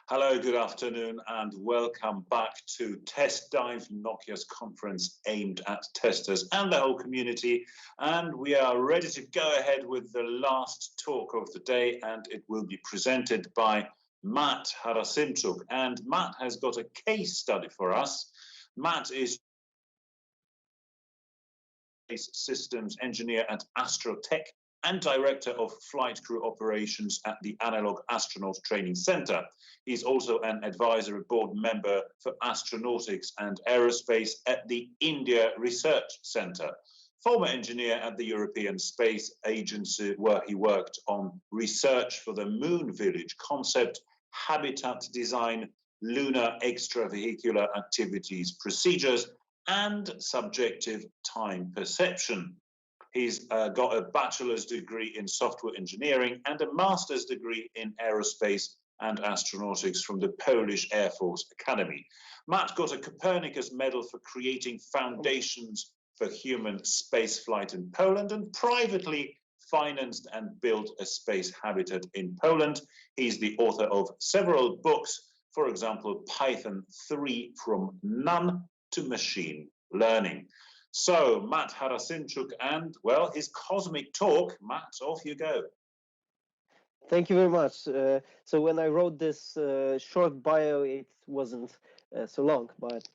Hello, good afternoon, and welcome back to TestDive, Nokia's conference aimed at testers and the whole community. And we are ready to go ahead with the last talk of the day, and it will be presented by Matt Harasymczuk. And Matt has got a case study for us. Matt is Systems Engineer at Astro Tech and Director of Flight Crew Operations at the Analog Astronaut Training Center. He's also an advisory board member for Astronautics and Aerospace at the India Research Center. Former engineer at the European Space Agency, where he worked on research for the Moon Village concept, habitat design, lunar extravehicular activities procedures, and subjective time perception. He's got a bachelor's degree in software engineering and a master's degree in aerospace and astronautics from the Polish Air Force Academy. Matt got a Copernicus Medal for creating foundations for human spaceflight in Poland and privately financed and built a space habitat in Poland. He's the author of several books, for example, Python 3 from None to Machine Learning. So, Matt Harasymczuk and, well, his cosmic talk. Matt, off you go. Thank you very much. So when I wrote this short bio, it wasn't so long, but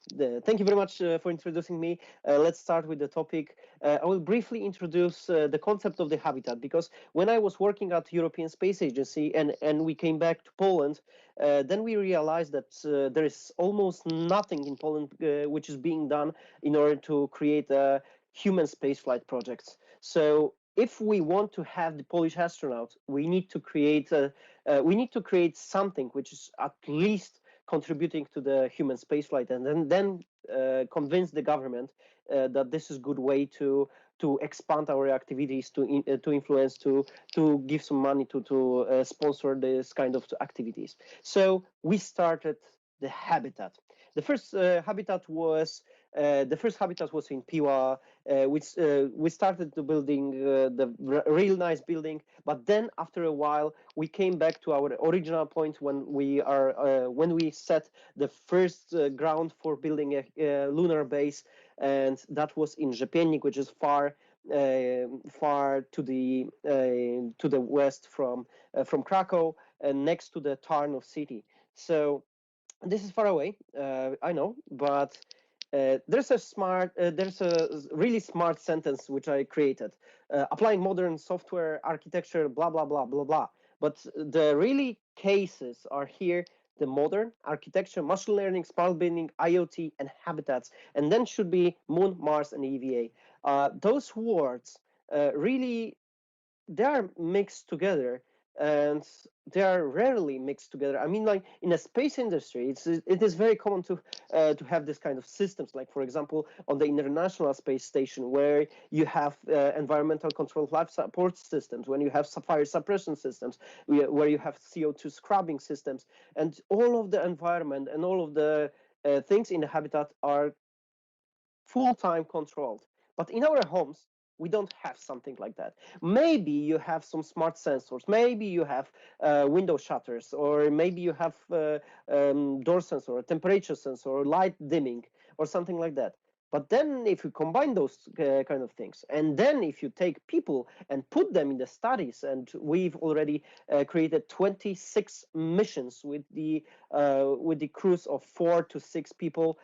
thank you very much for introducing me. Let's start with the topic. I will briefly introduce the concept of the habitat, because when I was working at European Space Agency and we came back to Poland, then we realized that there is almost nothing in Poland which is being done in order to create human spaceflight projects. So if we want to have the Polish astronaut, we need to create something which is at least contributing to the human spaceflight, and then convince the government that this is a good way to expand our activities, to influence, to give some money to sponsor this kind of activities. So we started the habitat. The first habitat was in Piła, which we started the building, the real nice building. But then after a while, we came back to our original point when we set the first ground for building a lunar base, and that was in Rzepiennik, which is far to the west from Krakow, and next to the Tarnów city. So this is far away, I know, but there's a really smart sentence which I created, applying modern software architecture, blah, blah, blah, blah, blah. But the really cases are here: the modern architecture, machine learning, smart building, IoT, and habitats, and then should be Moon, Mars, and EVA. Those words really, they are mixed together, and they are rarely mixed together. I mean, like in a space industry, it is very common to have this kind of systems, like for example on the International Space Station, where you have environmental control life support systems, when you have fire suppression systems, where you have CO2 scrubbing systems, and all of the environment and all of the things in the habitat are full-time controlled. But in our homes, we don't have something like that. Maybe you have some smart sensors, maybe you have window shutters, or maybe you have door sensor, or temperature sensor, or light dimming, or something like that. But then if you combine those kind of things, and then if you take people and put them in the studies, and we've already created 26 missions with the crews of 4 to 6 people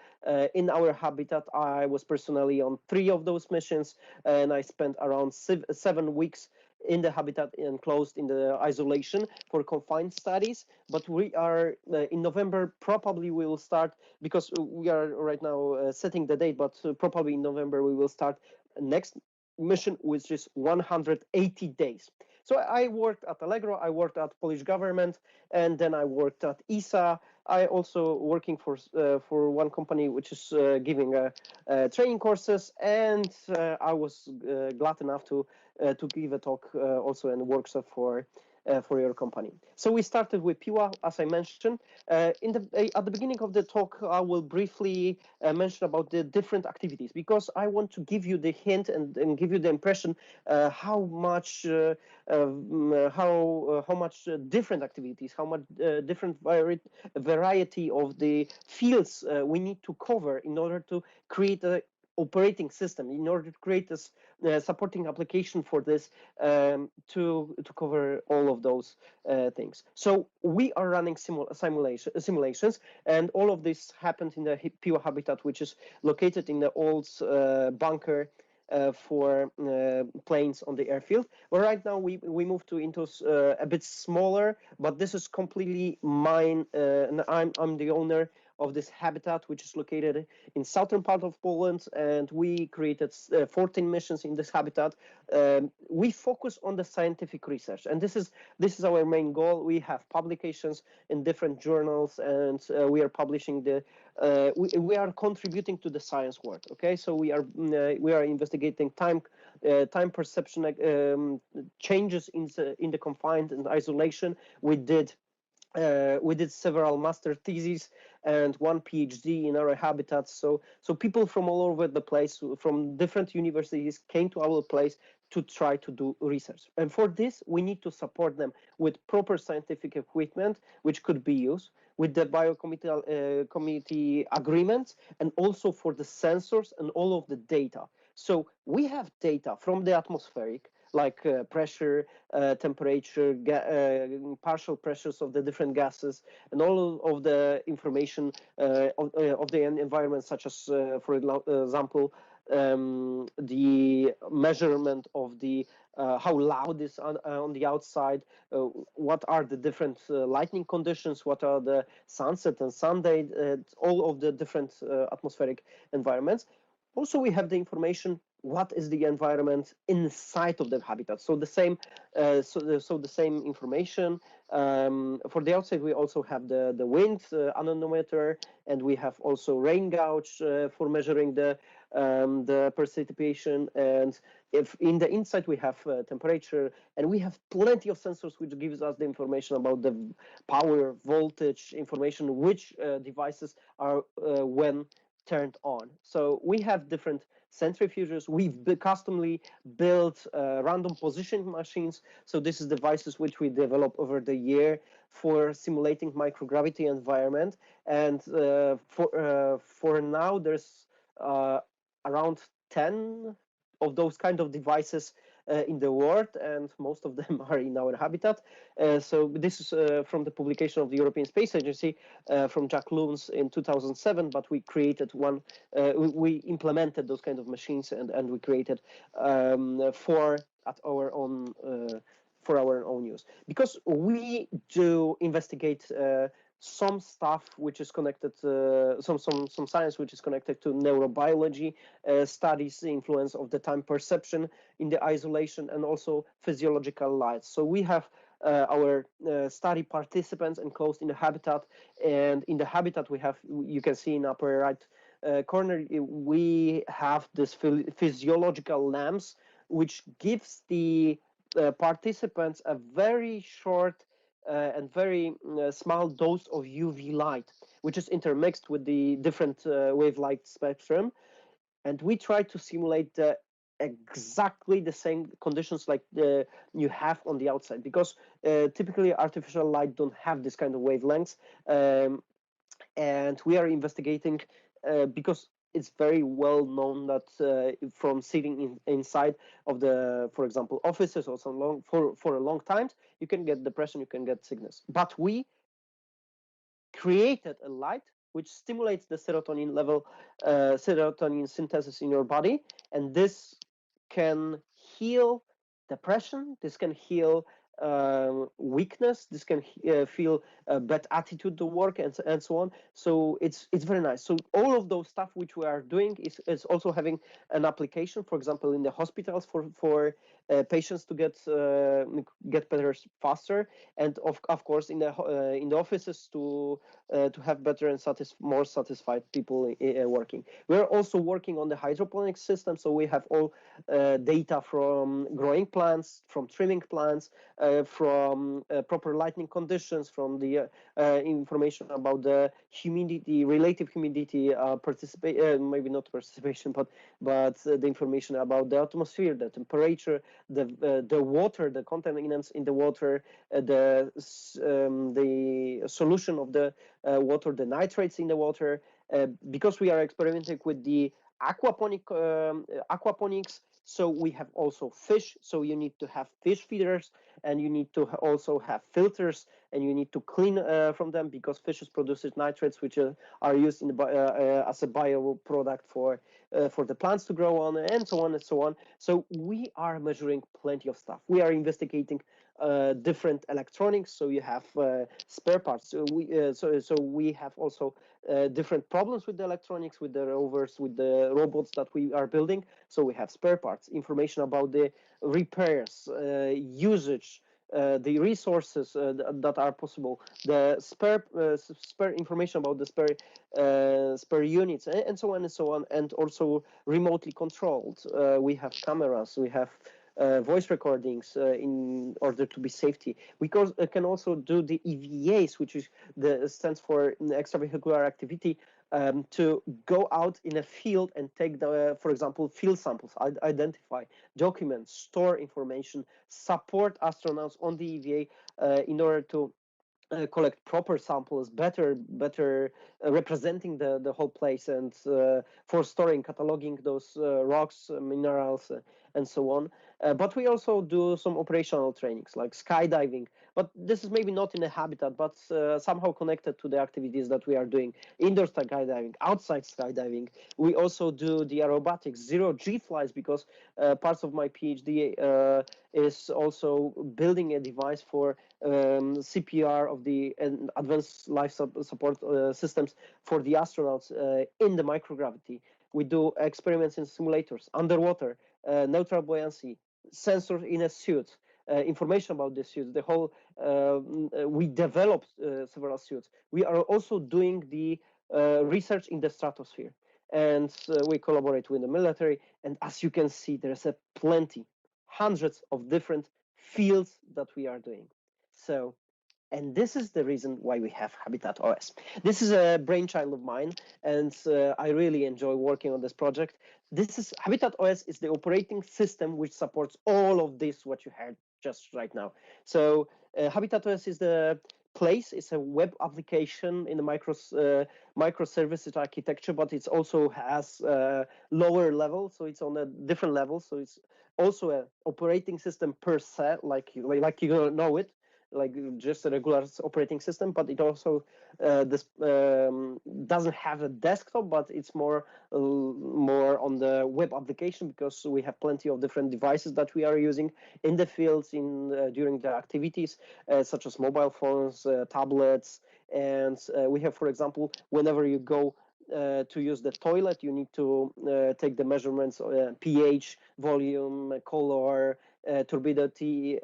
in our habitat. I was personally on 3 of those missions, and I spent around 7 weeks in the habitat, enclosed in the isolation for confined studies. But we are in November, probably we will start, because we are right now setting the date, but probably in November we will start next mission, which is 180 days. So I worked at Allegro, I worked at Polish government, and then I worked at ESA. I also working for one company which is giving training courses, and I was glad enough to give a talk also in a workshop for for your company. So we started with PIWA, as I mentioned. At the beginning of the talk, I will briefly mention about the different activities, because I want to give you the hint and give you the impression how much different activities, how much different variety of the fields we need to cover in order to create a operating system, in order to create this supporting application for this to cover all of those things. So we are running simulations, and all of this happened in the PIWA habitat, which is located in the old bunker for planes on the airfield. Well, right now we moved into a bit smaller, but this is completely mine, and I'm the owner of this habitat, which is located in southern part of Poland, and we created 14 missions in this habitat. We focus on the scientific research, and this is our main goal. We have publications in different journals, and we are publishing we are contributing to the science world. Okay, so we are investigating time perception changes in the confined and isolation. We did several master theses and one PhD in our habitats. So people from all over the place, from different universities, came to our place to try to do research. And for this, we need to support them with proper scientific equipment, which could be used, with the committee agreements, and also for the sensors and all of the data. So we have data from the atmospheric, like pressure, temperature, partial pressures of the different gases, and all of the information of the environment, such as, for example, the measurement of the how loud is on the outside, what are the different lighting conditions, what are the sunset and sunday, all of the different atmospheric environments. Also, we have the information what is the environment inside of the habitat. So the same, so the same information. For the outside, we also have the wind anemometer, and we have also rain gauge for measuring the precipitation. And if in the inside we have temperature, and we have plenty of sensors which gives us the information about the power, voltage information, which devices are when turned on. So we have different centrifuges. We've customly built random positioning machines. So this is devices which we developed over the year for simulating microgravity environment. And for now, there's around 10 of those kind of devices in the world, and most of them are in our habitat. So this is from the publication of the European Space Agency from Jack Loons in 2007, but we created one, we implemented those kind of machines, and we created for our own use, because we do investigate some stuff which is connected, some science which is connected to neurobiology, studies the influence of the time perception in the isolation, and also physiological lights. So we have our study participants enclosed in the habitat, and in the habitat we have, you can see in upper right corner, we have this physiological lamps, which gives the participants a very short and very small dose of UV light, which is intermixed with the different wavelength spectrum. And we try to simulate exactly the same conditions like you have on the outside, because typically artificial light don't have this kind of wavelengths. And we are investigating because it's very well known that from sitting inside of the, for example, offices or for a long time, you can get depression, you can get sickness. But we created a light which stimulates the serotonin level, serotonin synthesis in your body, and this can heal depression. This can heal weakness. This can feel bad attitude to work, and so on. So it's very nice. So all of those stuff which we are doing is also having an application, for example, in the hospitals for patients to get better faster, and of course in the offices to have better and more satisfied people working. We're also working on the hydroponic system, so we have all data from growing plants, from trimming plants, from proper lighting conditions, from the information about the humidity, relative humidity, maybe not participation, but the information about the atmosphere, the temperature, the water, the contaminants in the water, the solution of the water, the nitrates in the water, because we are experimenting with the aquaponics. So we have also fish. So you need to have fish feeders, and you need to also have filters, and you need to clean from them, because fishes produces nitrates, which are used in the as a bio product for the plants to grow on, and so on and so on. So we are measuring plenty of stuff. We are investigating different electronics. So you have spare parts. So we have also different problems with the electronics, with the rovers, with the robots that we are building. So we have spare parts, information about the repairs, usage, the resources that are possible, the spare information about the spare units, and so on and so on, and also remotely controlled. We have cameras, we have voice recordings in order to be safety. We can also do the EVAs, which is stands for extravehicular activity, to go out in a field and take the, for example, field samples, identify, document, store information, support astronauts on the EVA in order to collect proper samples, better representing the whole place, and for storing, cataloging those rocks, minerals, and so on. But we also do some operational trainings like skydiving. But this is maybe not in a habitat, but somehow connected to the activities that we are doing. Indoor skydiving, outside skydiving. We also do the aerobatics, zero-G flights, because parts of my PhD is also building a device for CPR of the advanced life support systems for the astronauts in the microgravity. We do experiments in simulators, underwater, neutral buoyancy, sensors in a suit, information about the suits, the whole, we developed several suits. We are also doing the research in the stratosphere, and we collaborate with the military. And as you can see, there's hundreds of different fields that we are doing. So, and this is the reason why we have HabitatOS. This is a brainchild of mine, and I really enjoy working on this project. HabitatOS is the operating system which supports all of this, what you heard just right now. So HabitatOS is the place. It's a web application in the microservices architecture, but it also has lower level, so it's on a different level. So it's also an operating system per se, like you know it, like just a regular operating system, but it also doesn't have a desktop, but it's more on the web application, because we have plenty of different devices that we are using in the fields during the activities, such as mobile phones, tablets, and we have, for example, whenever you go to use the toilet, you need to take the measurements, pH, volume, color, turbidity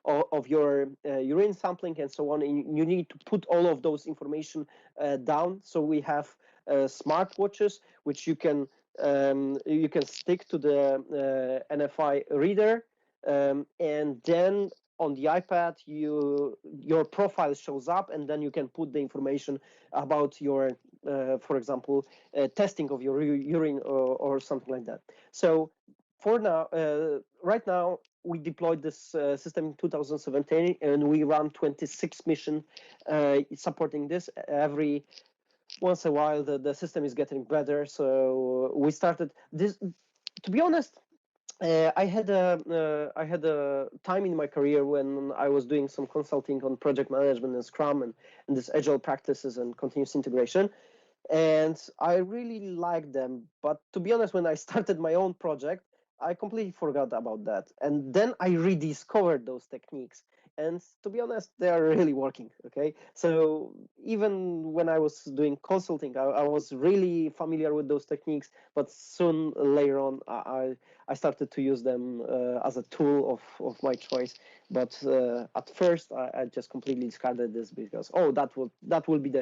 of your urine sampling, and so on. And you need to put all of those information down. So we have smart watches, which you can stick to the NFI reader, and then on the iPad your profile shows up, and then you can put the information about your for example, testing of your urine or something like that. So for now, right now, we deployed this system in 2017, and we run 26 missions supporting this. Every once in a while, the system is getting better. So we started this. To be honest, I had a time in my career when I was doing some consulting on project management and Scrum and this agile practices and continuous integration, and I really liked them. But to be honest, when I started my own project, I completely forgot about that. And then I rediscovered those techniques. And to be honest, they are really working. Okay. So even when I was doing consulting, I was really familiar with those techniques. But soon later on, I started to use them as a tool of my choice. But at first, I just completely discarded this because, that will be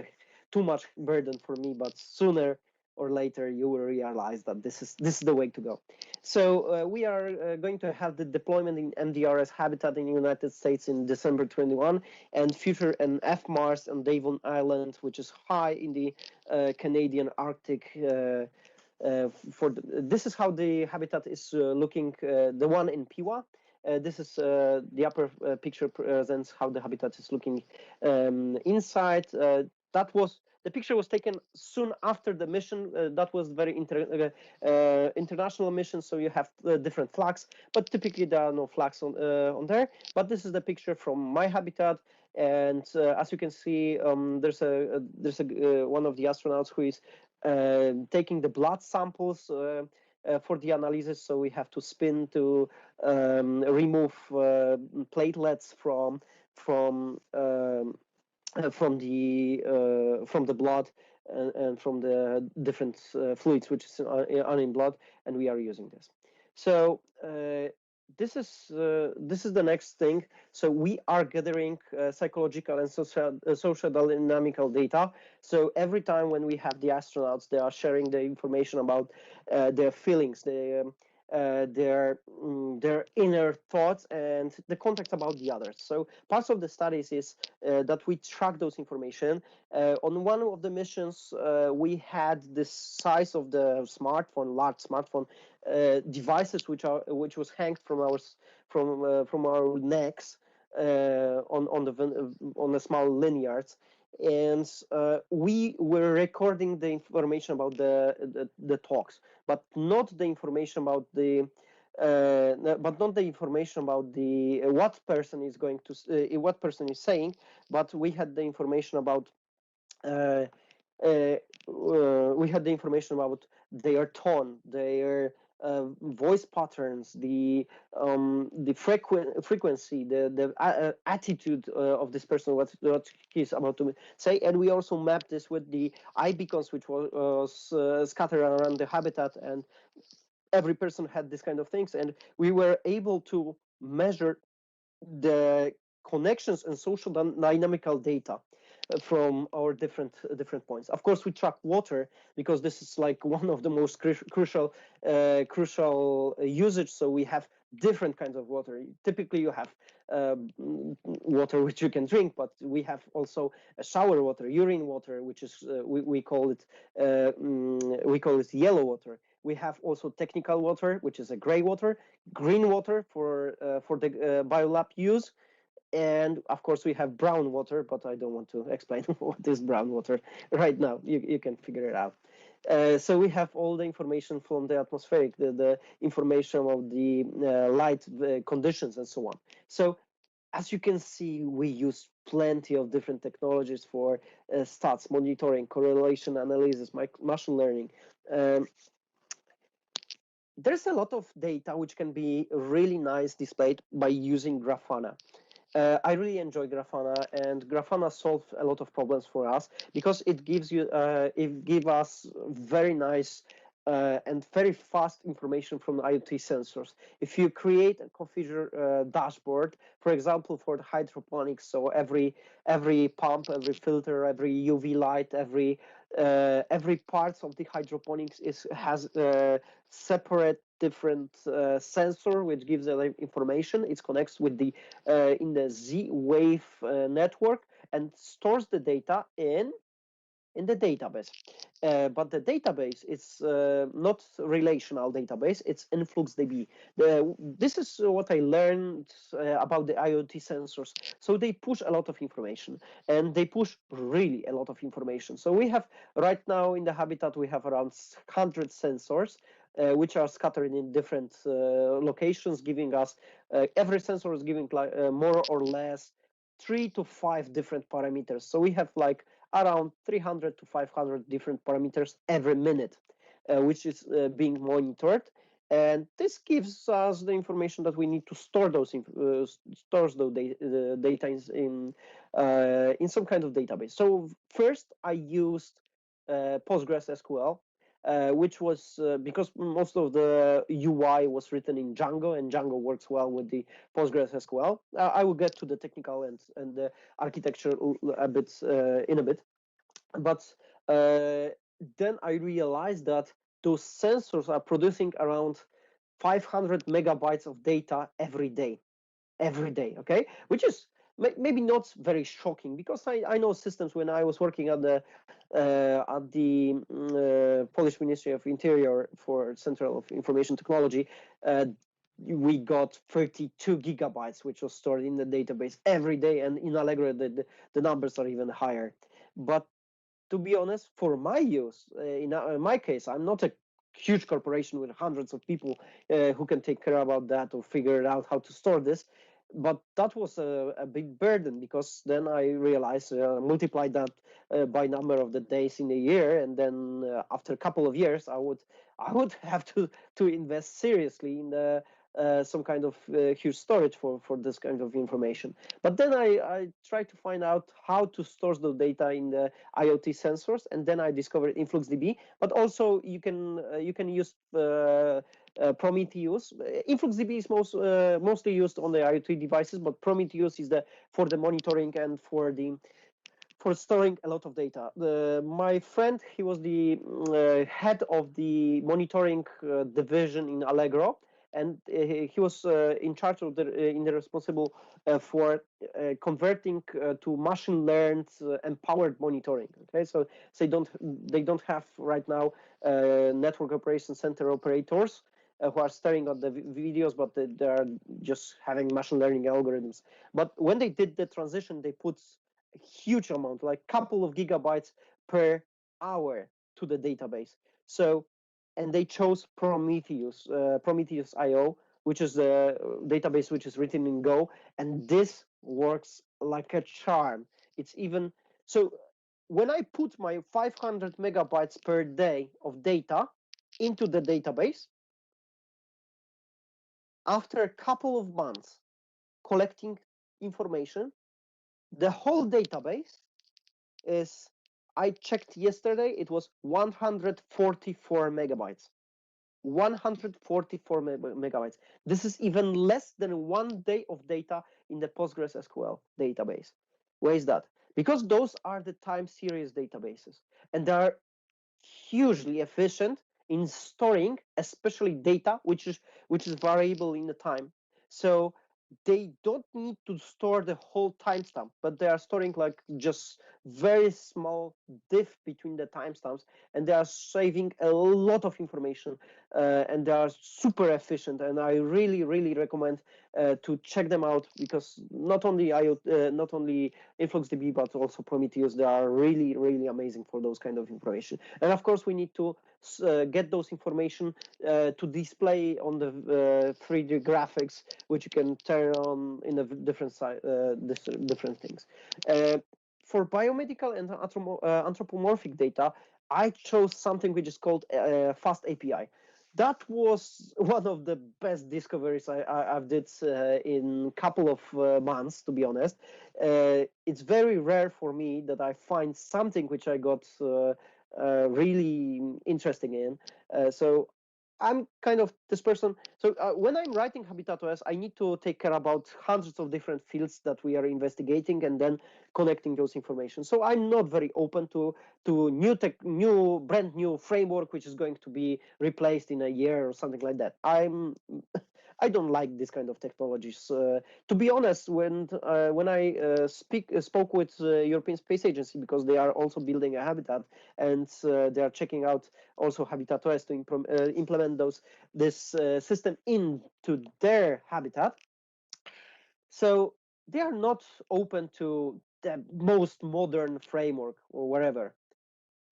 too much burden for me. But sooner or later you will realize that this is the way to go. So we are going to have the deployment in MDRS habitat in the United States in December 21, and future in FMARS on Devon Island, which is high in the Canadian Arctic. This is how the habitat is looking. The one in Piwa. This is the upper picture presents how the habitat is looking inside. The picture was taken soon after the mission. That was very international mission, so you have different flags, but typically there are no flags on there. But this is the picture from my habitat, and as you can see, there's one of the astronauts who is taking the blood samples for the analysis. So we have to spin to remove platelets from the blood and from the different fluids which are in blood, and we are using this. So this is the next thing. So we are gathering psychological and social dynamical data. So every time when we have the astronauts, they are sharing the information about their feelings, their inner thoughts and the context about the others. So parts of the studies is that we track those information. On one of the missions, we had the size of the smartphone, large smartphone devices, which was hanged from our necks on the small lanyards. And we were recording the information about the talks, but not the information about what person is going to what person is saying, but we had the information about their tone, their voice patterns, the frequency, the attitude of this person, what he's about to say. And we also mapped this with the eye beacons, which was scattered around the habitat, and every person had this kind of things, and we were able to measure the connections and social dynamical data from our different points. Of course, we track water because this is like one of the most crucial usage. So we have different kinds of water. Typically, you have water which you can drink, but we have also a shower water, urine water, which is we call it yellow water. We have also technical water, which is a gray water, green water for the biolab use. And of course, we have brown water, but I don't want to explain what is brown water right now. You can figure it out. So we have all the information from the atmospheric, the information of the light conditions and so on. So as you can see, we use plenty of different technologies for stats, monitoring, correlation analysis, machine learning. There's a lot of data which can be really nice displayed by using Grafana. I really enjoy Grafana, and Grafana solves a lot of problems for us because it gives us very nice and very fast information from IoT sensors. If you create and configure dashboard, for example, for the hydroponics, so every pump, every filter, every UV light, every parts of the hydroponics has separate different sensor which gives the information. It connects with the in the Z-Wave network and stores the data in the database. But the database is not relational database, it's InfluxDB. This is what I learned about the IoT sensors. So they push a lot of information, and they push really a lot of information. So we have right now in the habitat, we have around 100 sensors, which are scattered in different locations, giving us, every sensor is giving like more or less 3 to 5 different parameters. So we have like around 300 to 500 different parameters every minute, which is being monitored. And this gives us the information that we need to store those data in some kind of database. So first I used PostgreSQL, which was because most of the UI was written in Django, and Django works well with the PostgreSQL. I will get to the technical and the architecture a bit in a bit, but then I realized that those sensors are producing around 500 megabytes of data every day, okay, which is maybe not very shocking, because I know systems. When I was working at the Polish Ministry of Interior for Center of Information Technology, we got 32 gigabytes, which was stored in the database every day, and in Allegro the numbers are even higher. But to be honest, for my use, in my case, I'm not a huge corporation with hundreds of people who can take care about that or figure out how to store this. But that was a big burden, because then I realized, multiply that by number of the days in a year, and then after a couple of years, I would have to invest seriously in the some kind of huge storage for this kind of information. But then I tried to find out how to store the data in the IoT sensors, and then I discovered InfluxDB. But also you can use Prometheus. InfluxDB is mostly used on the IoT devices, but Prometheus is for the monitoring and for storing a lot of data. My friend, he was the head of the monitoring division in Allegro, and he was in charge of the responsible for converting to machine learned empowered monitoring. Okay, so they don't have right now network operation center operators who are staring at the videos, but they are just having machine learning algorithms. But when they did the transition, they put a huge amount, like a couple of gigabytes per hour to the database. So, and they chose Prometheus, Prometheus IO, which is the database which is written in Go, and this works like a charm. It's even so. When I put my 500 megabytes per day of data into the database, after a couple of months collecting information, the whole database is, I checked yesterday, it was 144 megabytes. 144 megabytes. This is even less than 1 day of data in the PostgreSQL database. Why is that? Because those are the time series databases, and they are hugely efficient in storing, especially data which is variable in the time. So they don't need to store the whole timestamp, but they are storing like just very small diff between the timestamps, and they are saving a lot of information, and they are super efficient. And I really recommend to check them out, because not only InfluxDB but also Prometheus, they are really amazing for those kind of information. And of course, we need to get those information to display on the 3D graphics, which you can turn on in a different different things. For biomedical and anthropomorphic data, I chose something which is called Fast API. That was one of the best discoveries I've did in a couple of months, to be honest. It's very rare for me that I find something which I got really interesting in. So I'm kind of this person. So when I'm writing HabitatOS, I need to take care about hundreds of different fields that we are investigating and then connecting those information. So I'm not very open to brand new framework which is going to be replaced in a year or something like that. I don't like this kind of technologies. To be honest, when I spoke with European Space Agency, because they are also building a habitat, and they are checking out also HabitatOS to implement this system into their habitat. So they are not open to the most modern framework or whatever.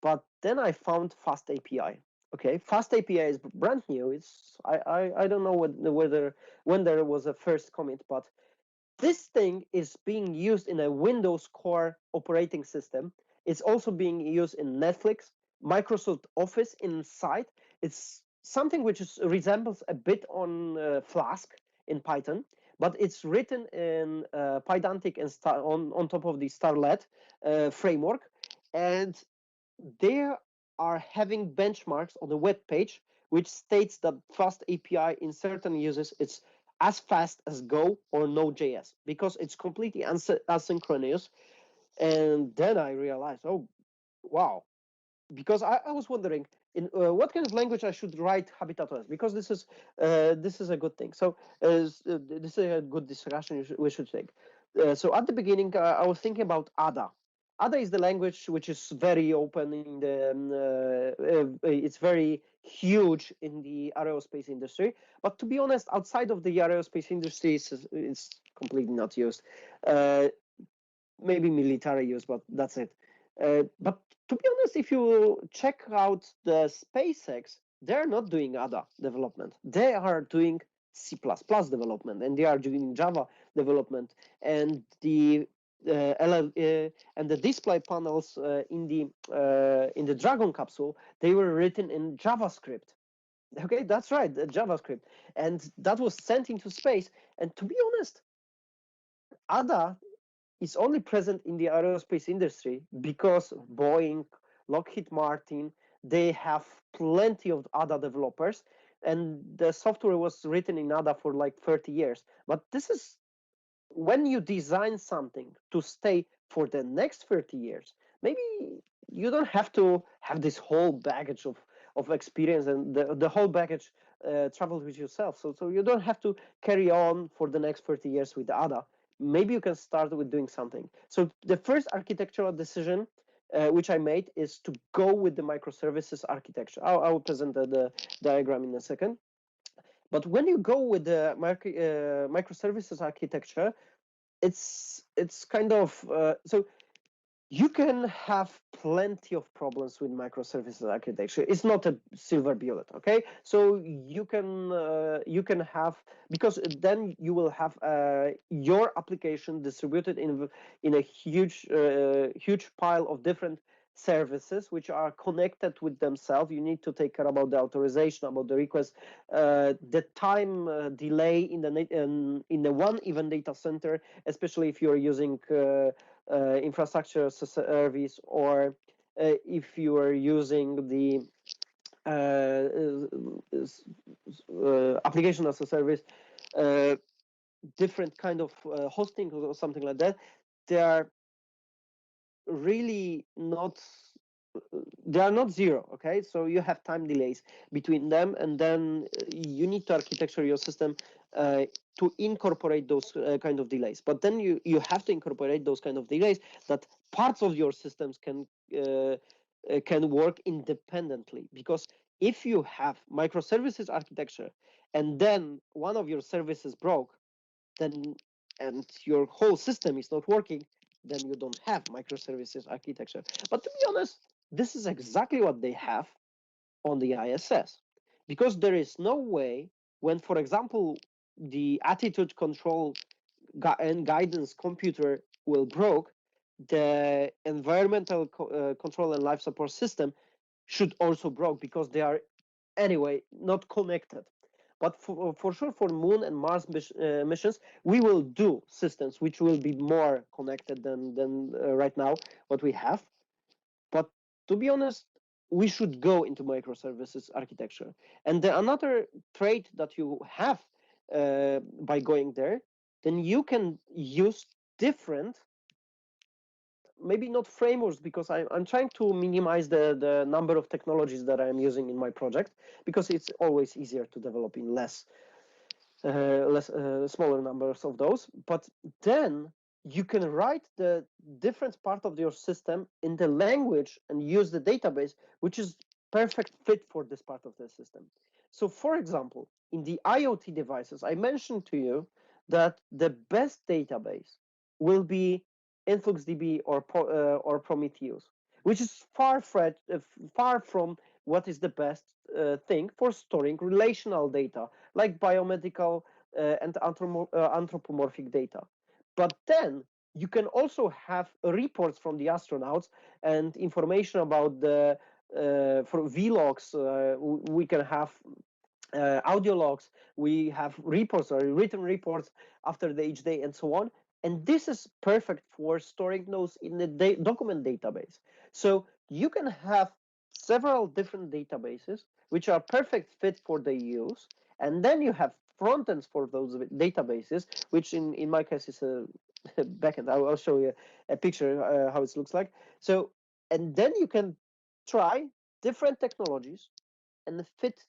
But then I found Fast API. Okay, Fast API is brand new. It's I don't know whether when there was a first commit, but this thing is being used in a Windows Core operating system. It's also being used in Netflix, Microsoft Office inside. It's something which resembles a bit on Flask in Python, but it's written in Pydantic and on top of the Starlet framework, and they are having benchmarks on the web page which states that Fast API in certain uses it's as fast as Go or Node.js, because it's completely asynchronous. And then I realized, oh wow, because I was wondering in what kind of language I should write HabitatOS, because this is a good thing. So this is a good discussion we should take. So at the beginning, I was thinking about Ada. Ada is the language which is very open in the, it's very huge in the aerospace industry. But to be honest, outside of the aerospace industry, it's completely not used. Maybe military use, but that's it. But to be honest, if you check out the SpaceX, they're not doing ADA development. They are doing C++ development, and they are doing Java development, and the and the display panels in the Dragon capsule, they were written in JavaScript. Okay, that's right, JavaScript, and that was sent into space. And to be honest, ADA is only present in the aerospace industry because Boeing, Lockheed Martin, they have plenty of ADA developers, and the software was written in ADA for like 30 years. But this is when you design something to stay for the next 30 years, maybe you don't have to have this whole baggage of experience, and the whole baggage traveled with yourself. So you don't have to carry on for the next 30 years with ADA. Maybe you can start with doing something. So the first architectural decision which I made is to go with the microservices architecture. I will present the diagram in a second. But when you go with the microservices architecture, it's kind of so you can have plenty of problems with microservices architecture. It's not a silver bullet, okay? So you can have, because then you will have your application distributed in a huge pile of different services which are connected with themselves. You need to take care about the authorization, about the request, the time delay in the one event data center, especially if you're using infrastructure as a service, or if you are using the application as a service, different kind of hosting or something like that. They are really not, they are not zero, okay? So you have time delays between them, and then you need to architecture your system to incorporate those kind of delays. But then you have to incorporate those kind of delays that parts of your systems can work independently. Because if you have microservices architecture and then one of your services broke, then and your whole system is not working, then you don't have microservices architecture. But to be honest, this is exactly what they have on the ISS, because there is no way when, for example, the attitude control and guidance computer will broke, the environmental control and life support system should also broke, because they are anyway not connected. But for sure, for Moon and Mars missions, we will do systems which will be more connected than right now what we have. But to be honest, we should go into microservices architecture. And another trait that you have by going there, then you can use different, maybe not frameworks, because I'm trying to minimize the number of technologies that I'm using in my project, because it's always easier to develop in smaller numbers of those. But then you can write the different part of your system in the language and use the database, which is perfect fit for this part of the system. So for example, in the IoT devices, I mentioned to you that the best database will be InfluxDB or Prometheus, which is far from what is the best thing for storing relational data, like biomedical and anthropomorphic data. But then you can also have reports from the astronauts and information about the for vlogs. We can have audio logs. We have reports or written reports after each day, and so on. And this is perfect for storing those in the document database. So you can have several different databases which are perfect fit for the use, and then you have front ends for those databases, which in my case is a backend. I'll show you a picture how it looks like. So, and then you can try different technologies and fit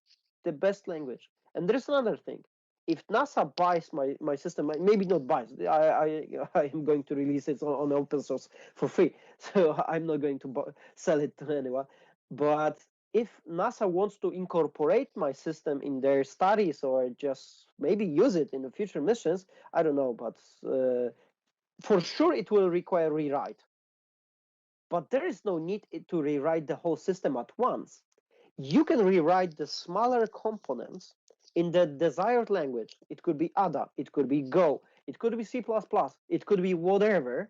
the best language. And there's another thing. If NASA buys my system, maybe not buys, I am going to release it on open source for free, so I'm not going to sell it to anyone. But if NASA wants to incorporate my system in their studies or just maybe use it in the future missions, I don't know, but for sure it will require rewrite. But there is no need to rewrite the whole system at once. You can rewrite the smaller components in the desired language. It could be ADA, it could be Go, it could be C++, it could be whatever.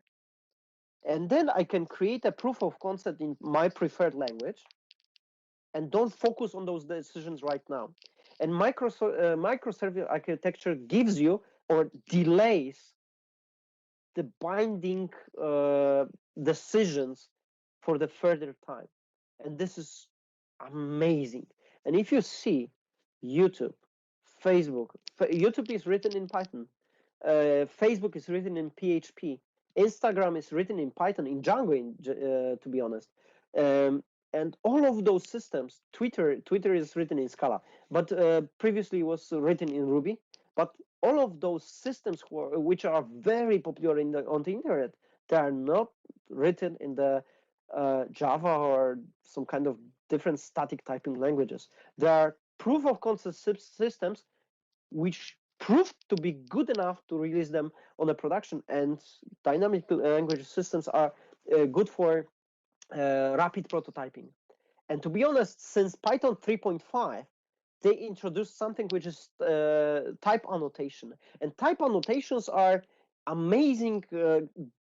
And then I can create a proof of concept in my preferred language and don't focus on those decisions right now. And microservice architecture gives you or delays the binding decisions for the further time. And this is amazing. And if you see YouTube, Facebook, YouTube is written in Python, Facebook is written in PHP, Instagram is written in Python, in Django, to be honest. And all of those systems, Twitter is written in Scala, but previously was written in Ruby. But all of those systems which are very popular on the internet, they are not written in the Java or some kind of different static typing languages. There are proof of concept systems which proved to be good enough to release them on the production, and dynamic language systems are good for rapid prototyping. And to be honest, since Python 3.5, they introduced something which is type annotation. And type annotations are amazing,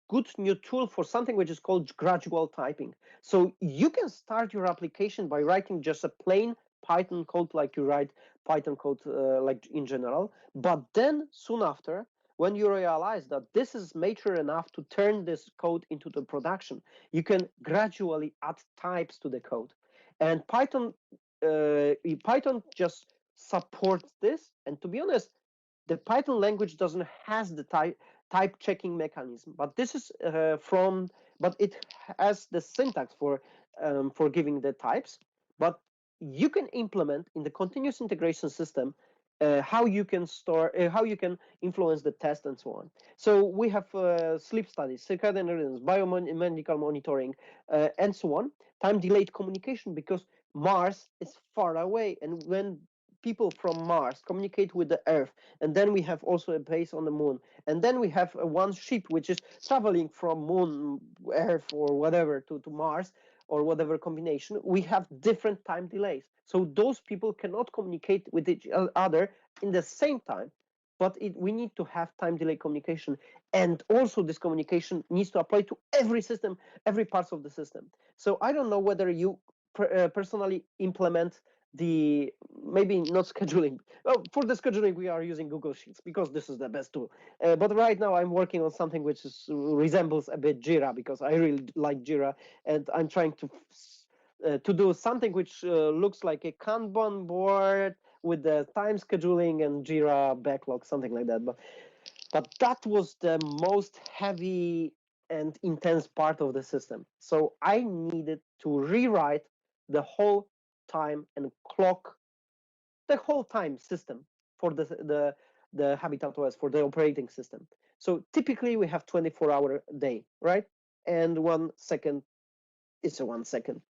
good new tool for something which is called gradual typing. So you can start your application by writing just a plain Python code like you write Python code like in general. But then soon after, when you realize that this is mature enough to turn this code into the production, you can gradually add types to the code. And Python just supports this. And to be honest, the Python language doesn't has the type checking mechanism, but this is but it has the syntax for giving the types. But you can implement in the continuous integration system how you can store, how you can influence the test and so on. So we have sleep studies, circadian rhythms, biomedical monitoring, and so on. Time delayed communication, because Mars is far away, and when people from Mars communicate with the Earth, and then we have also a base on the Moon, and then we have one ship which is traveling from Moon, Earth, or whatever to Mars, or whatever combination, we have different time delays. So those people cannot communicate with each other in the same time, but we need to have time delay communication. And also this communication needs to apply to every system, every part of the system. So I don't know whether you personally implement the, maybe not scheduling. Well, for the scheduling, we are using Google Sheets because this is the best tool. But right now I'm working on something which resembles a bit Jira, because I really like Jira, and I'm trying to do something which looks like a Kanban board with the time scheduling and Jira backlog, something like that. But that was the most heavy and intense part of the system. So I needed to rewrite the whole time and clock, the whole time system for the HabitatOS, for the operating system. So typically we have 24-hour day, right? And 1 second is a 1 second.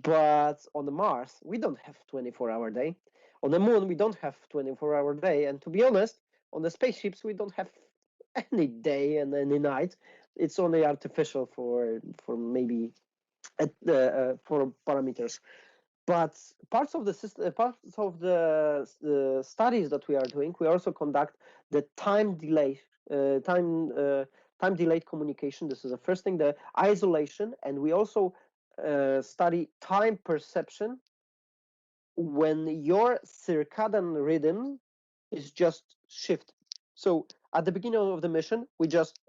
But on the Mars, we don't have 24-hour day. On the Moon, we don't have 24-hour day. And to be honest, on the spaceships, we don't have any day and any night. It's only artificial for maybe for parameters. But parts of the system, parts of the studies that we are doing, we also conduct the time delay, time delayed communication. This is the first thing, the isolation, and we also study time perception when your circadian rhythm is just shift. So at the beginning of the mission, we just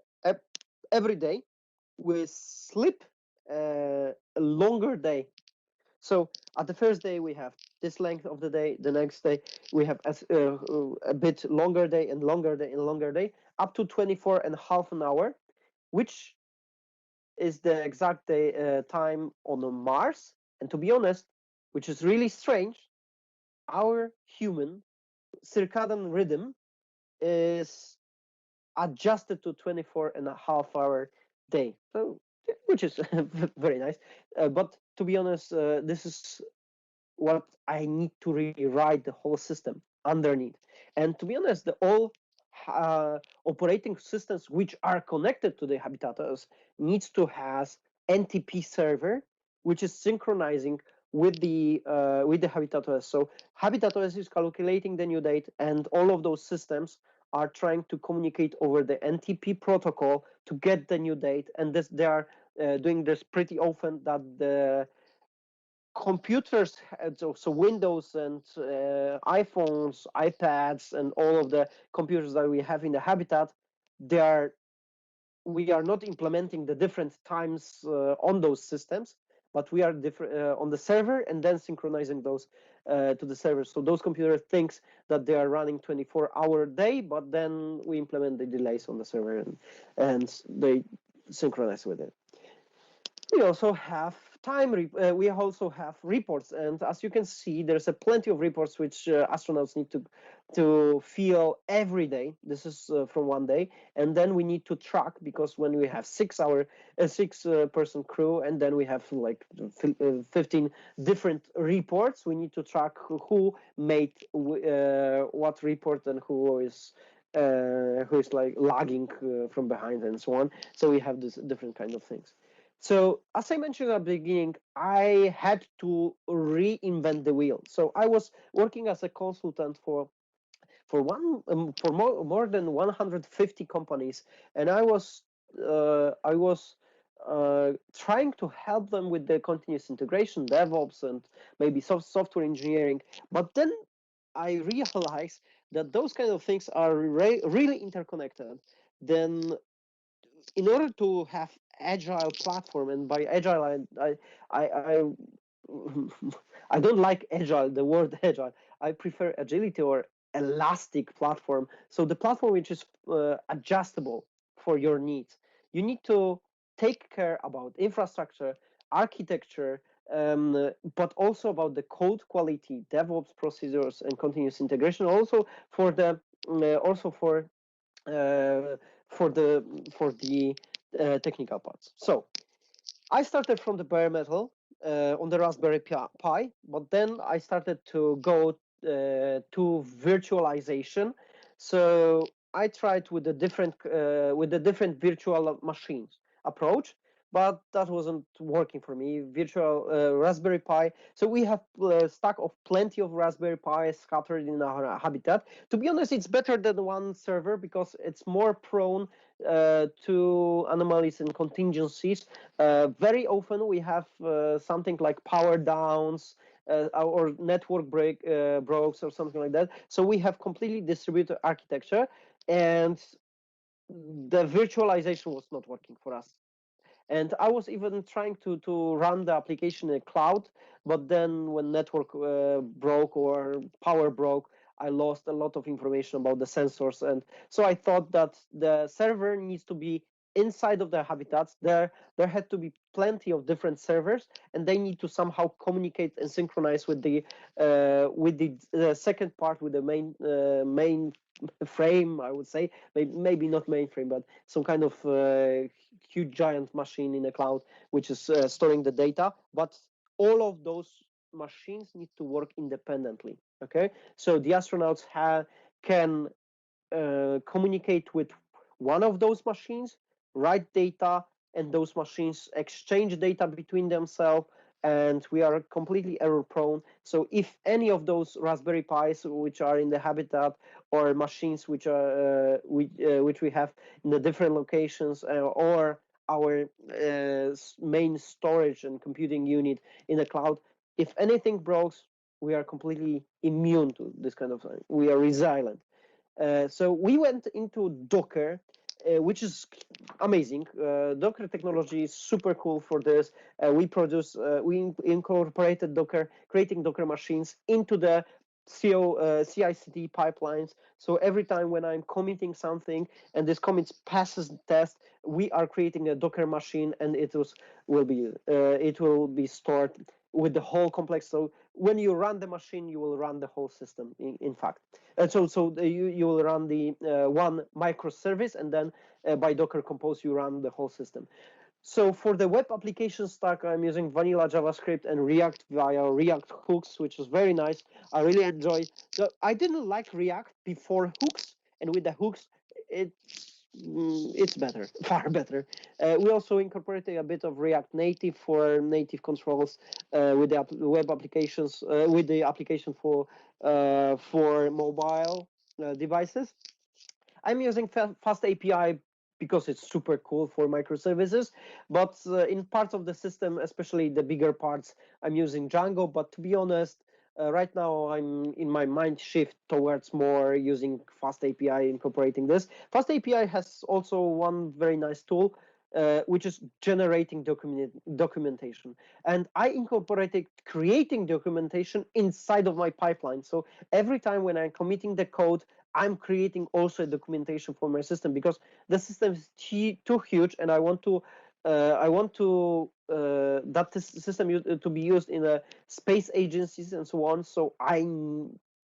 every day we sleep a longer day. So at the first day we have this length of the day, the next day we have a bit longer day and longer day and longer day, up to 24 and a half an hour, which is the exact day time on Mars. And to be honest, which is really strange, our human circadian rhythm is adjusted to 24.5-hour day, so which is very nice. But to be honest, this is what I need to rewrite the whole system underneath. And to be honest, the all operating systems which are connected to the HabitatOS needs to have NTP server, which is synchronizing with the HabitatOS. So HabitatOS is calculating the new date, and all of those systems are trying to communicate over the NTP protocol to get the new date. And this, they are doing this pretty often, that the computers, so Windows and iPhones, iPads, and all of the computers that we have in the Habitat, we are not implementing the different times on those systems, but we are on the server and then synchronizing those to the server. So those computers thinks that they are running 24-hour day, but then we implement the delays on the server and they synchronize with it. We also have we also have reports, and as you can see, there's a plenty of reports which astronauts need to fill every day. This is from one day, and then we need to track, because when we have 6 person crew, and then we have like 15 different reports, we need to track who made what report and who is like lagging from behind and so on. So we have this different kind of things. So as I mentioned at the beginning, I had to reinvent the wheel. So I was working as a consultant for more than 150 companies, and I was trying to help them with the continuous integration, DevOps, and maybe software engineering. But then I realized that those kind of things are really interconnected. Then in order to have agile platform, and by agile I I don't like agile, the word agile. I prefer agility or elastic platform. So the platform which is adjustable for your needs. You need to take care about infrastructure, architecture, but also about the code quality, DevOps procedures, and continuous integration. Also for the for the technical parts. So I started from the bare metal on the Raspberry Pi, but then I started to go to virtualization. So I tried with the different virtual machines approach, but that wasn't working for me. Virtual Raspberry Pi. So we have a stack of plenty of Raspberry Pi scattered in our habitat. To be honest, it's better than one server because it's more prone to anomalies and contingencies. Very often we have something like power downs or network breaks or something like that. So we have completely distributed architecture, and the virtualization was not working for us. And I was even trying to run the application in the cloud, but then when network broke or power broke, I lost a lot of information about the sensors. And so I thought that the server needs to be inside of the habitats. There had to be plenty of different servers, and they need to somehow communicate and synchronize with the second part, with the main frame, I would say. Maybe not mainframe, but some kind of huge giant machine in the cloud which is storing the data. But all of those machines need to work independently. Okay, so the astronauts can communicate with one of those machines, write data, and those machines exchange data between themselves, and we are completely error prone. So if any of those Raspberry Pis which are in the habitat, or machines which are which we have in the different locations, or our main storage and computing unit in the cloud, if anything breaks, we are completely immune to this kind of thing. We are resilient. So we went into Docker, which is amazing. Docker technology is super cool for this. We incorporated Docker, creating Docker machines into the CI/CD pipelines. So every time when I'm committing something and this commit passes the test, we are creating a Docker machine, and it will be stored with the whole complex. So when you run the machine, you will run the whole system, in fact. And so you will run the one microservice, and then by Docker Compose, you run the whole system. So for the web application stack, I'm using vanilla JavaScript and React via React hooks, which is very nice. I really enjoy. So I didn't like React before hooks, and with the hooks, it's better, far better. We also incorporated a bit of React Native for native controls with the web applications, with the application for mobile devices. I'm using Fast API because it's super cool for microservices, but in parts of the system, especially the bigger parts, I'm using Django. But to be honest, right now I'm in my mind shift towards more using Fast API, incorporating this. Fast API has also one very nice tool, which is generating documentation. And I incorporated creating documentation inside of my pipeline. So every time when I'm committing the code, I'm creating also documentation for my system, because the system is too huge, and I want to that this system to be used in a space agencies and so on. So I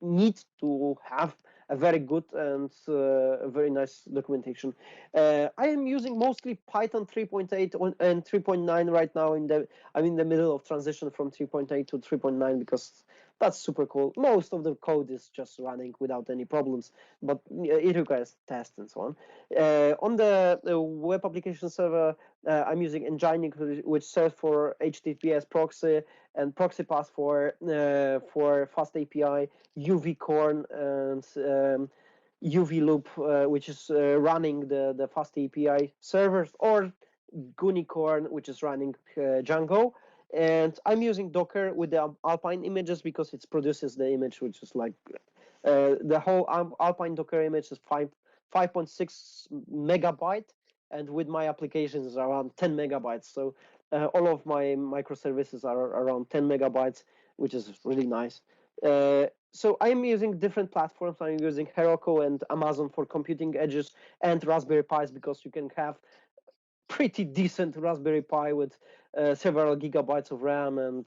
need to have a very good and a very nice documentation. I am using mostly Python 3.8 and 3.9 right now. I'm in the middle of transition from 3.8 to 3.9 because that's super cool. Most of the code is just running without any problems, but it requires tests and so on. On the web application server, I'm using Nginx, which serves for HTTPS proxy and proxy path for Fast API, UV-Corn, and UV Loop, which is running the Fast API servers, or Gunicorn, which is running Django. And I'm using Docker with the Alpine images because it produces the image, which is like the whole Alpine Docker image is 5.6 megabyte, and with my applications is around 10 megabytes. So all of my microservices are around 10 megabytes, which is really nice. So I'm using different platforms. I'm using Heroku and Amazon for computing edges, and Raspberry Pis, because you can have pretty decent Raspberry Pi with several gigabytes of RAM and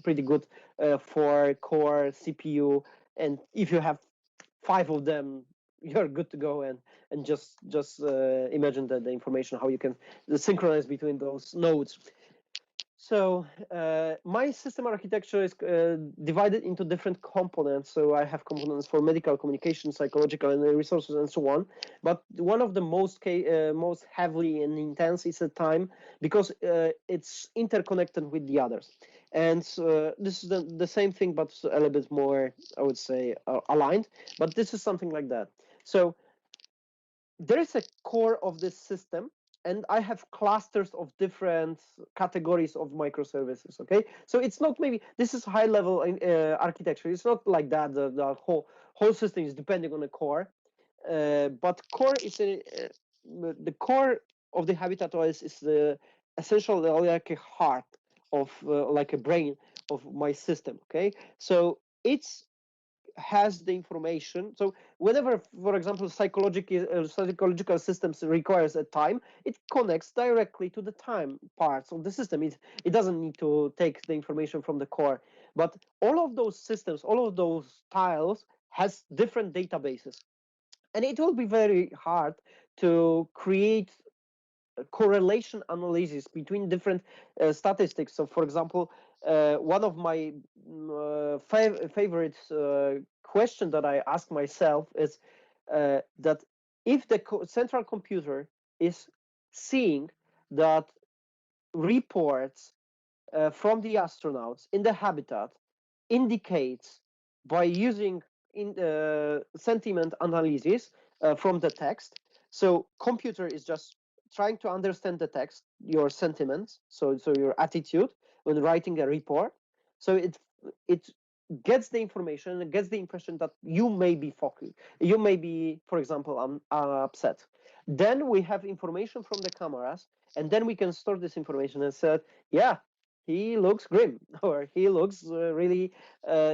pretty good 4-core CPU. And if you have 5 of them, you're good to go. And just imagine the information, how you can synchronize between those nodes. So my system architecture is divided into different components. So I have components for medical, communication, psychological, and resources, and so on. But one of the most heavily and intense is the time, because it's interconnected with the others. And this is the same thing, but a little bit more, I would say, aligned. But this is something like that. So there is a core of this system, and I have clusters of different categories of microservices. Okay, so it's not, maybe this is high level architecture. It's not like that. The whole system is depending on a core, but core is the core of the HabitatOS is the essential, like a heart of like a brain of my system. Okay, so it's has the information. So whenever, for example, psychological systems requires a time, it connects directly to the time parts of the system. It doesn't need to take the information from the core. But all of those systems, all of those tiles has different databases. And it will be very hard to create correlation analysis between different statistics. So, for example, one of my favorite question that I ask myself is that if the central computer is seeing that reports from the astronauts in the habitat indicates by using sentiment analysis from the text. So computer is just trying to understand the text, your sentiments, so your attitude when writing a report. So it gets the information and gets the impression that you may be focused, you may be, for example, upset. Then we have information from the cameras, and then we can store this information and say, yeah, he looks grim, or he looks really,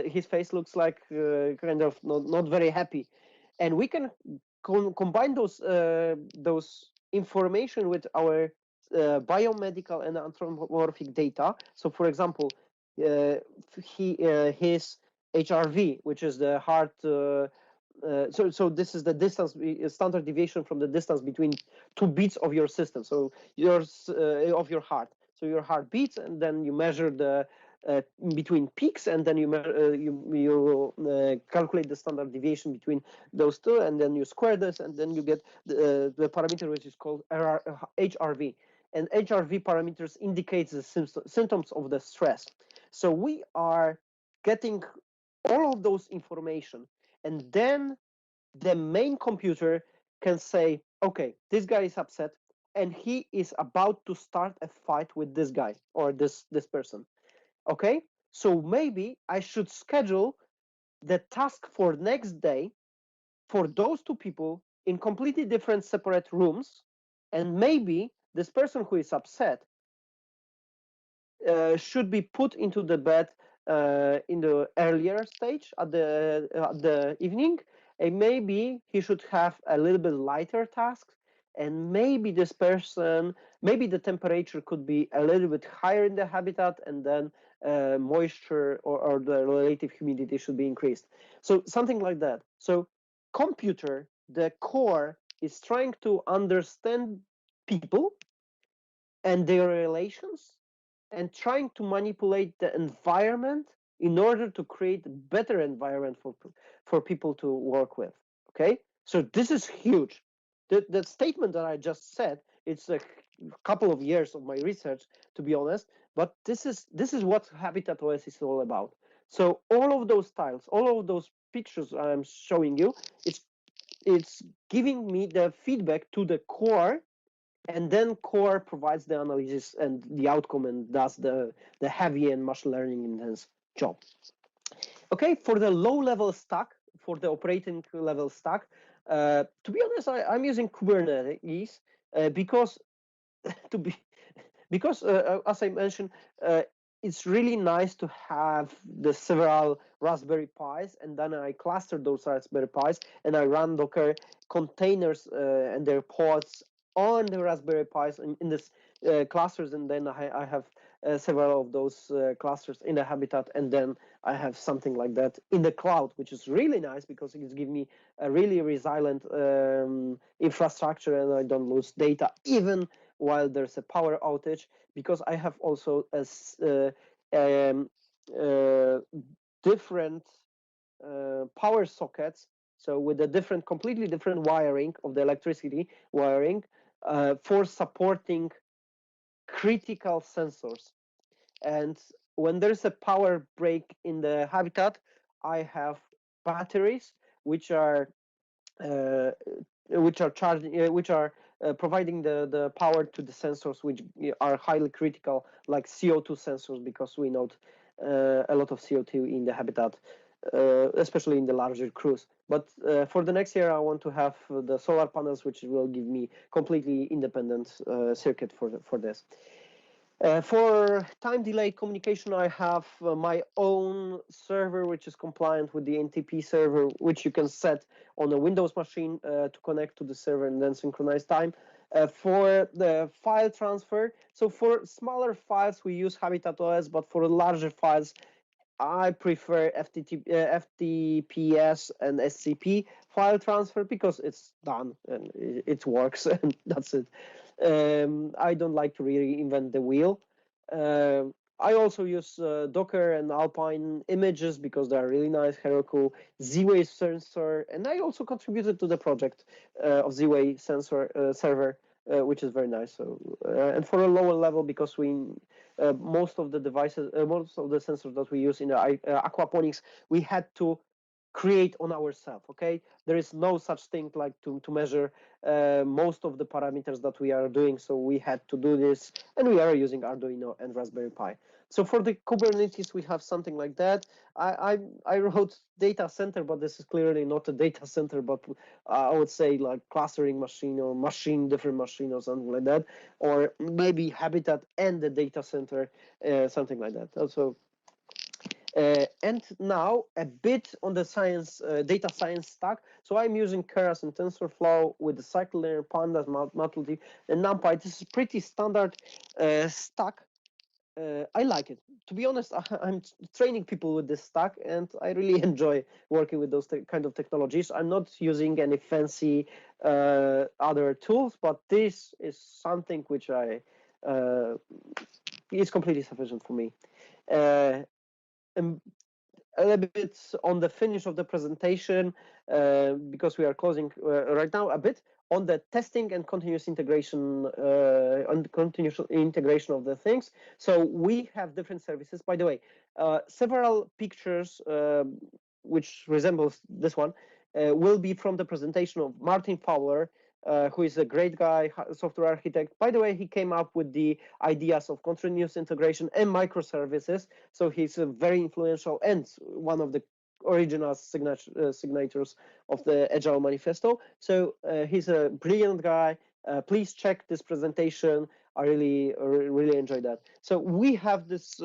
his face looks like kind of not very happy. And we can combine those information with our biomedical and anthropomorphic data. So, for example, his HRV, which is the heart. So this is the distance, standard deviation from the distance between two beats of your system. So yours of your heart. So your heart beats, and then you measure the between peaks, and then you calculate the standard deviation between those two, and then you square this, and then you get the parameter which is called HRV. And HRV parameters indicates the symptoms of the stress. So we are getting all of those information, and then the main computer can say, okay, this guy is upset, and he is about to start a fight with this guy or this person. Okay, so maybe I should schedule the task for next day for those two people in completely different separate rooms, and maybe this person who is upset should be put into the bed in the earlier stage at the evening, and maybe he should have a little bit lighter task, and maybe this person, maybe the temperature could be a little bit higher in the habitat, and then moisture or the relative humidity should be increased. So something like that. So computer, the core, is trying to understand people and their relations, and trying to manipulate the environment in order to create a better environment for people to work with. Okay, so this is huge. The statement that I just said, it's a couple of years of my research, to be honest, but this is what HabitatOS is all about. So all of those tiles, all of those pictures I'm showing you, it's giving me the feedback to the core, and then core provides the analysis and the outcome and does the heavy and machine learning intense job. Okay, for the low level stack, for the operating level stack, to be honest, I'm using Kubernetes because as I mentioned, it's really nice to have the several Raspberry Pis, and then I cluster those Raspberry Pis, and I run Docker containers and their pods on the Raspberry Pis in this clusters, and then I have several of those clusters in the Habitat, and then I have something like that in the cloud, which is really nice because it's giving me a really resilient infrastructure, and I don't lose data even while there's a power outage, because I have also different power sockets, so with a completely different wiring of the electricity wiring for supporting critical sensors. And when there's a power break in the habitat, I have batteries which are charging, which are providing the power to the sensors which are highly critical, like CO2 sensors, because we note a lot of CO2 in the habitat, especially in the larger crews. But for the next year, I want to have the solar panels, which will give me completely independent circuit for this. For time delay communication, I have my own server, which is compliant with the NTP server, which you can set on a Windows machine to connect to the server and then synchronize time. For the file transfer, so for smaller files, we use HabitatOS, but for larger files, I prefer FTPS and SCP file transfer because it's done and it works, and that's it. I don't like to reinvent the wheel. I also use Docker and Alpine images because they are really nice, Heroku, Z-Wave sensor, and I also contributed to the project of Z-Wave sensor server, which is very nice. So, and for a lower level, because most of the devices, most of the sensors that we use in the aquaponics, we had to create on ourselves. Okay, there is no such thing like to measure most of the parameters that we are doing, so we had to do this, and we are using Arduino and Raspberry Pi. So for the Kubernetes, we have something like that. I wrote data center, but this is clearly not a data center, but I would say like clustering machine or different machine or something like that, or maybe Habitat and the data center, something like that. Also. And now a bit on the science, data science stack. So I'm using Keras and TensorFlow with the scikit-learn, Pandas, Matplotlib, and NumPy. This is pretty standard stack I like it. To be honest, I'm training people with this stack, and I really enjoy working with those kind of technologies. I'm not using any fancy other tools, but this is something which is completely sufficient for me. And a little bit on the finish of the presentation, because we are closing right now a bit on the testing and continuous integration of the things. So we have different services. By the way, several pictures which resembles this one will be from the presentation of Martin Fowler, who is a great guy, software architect. By the way, he came up with the ideas of continuous integration and microservices. So he's a very influential and one of the original signatures of the Agile Manifesto. So he's a brilliant guy. Please check this presentation. I really enjoyed that. So we have this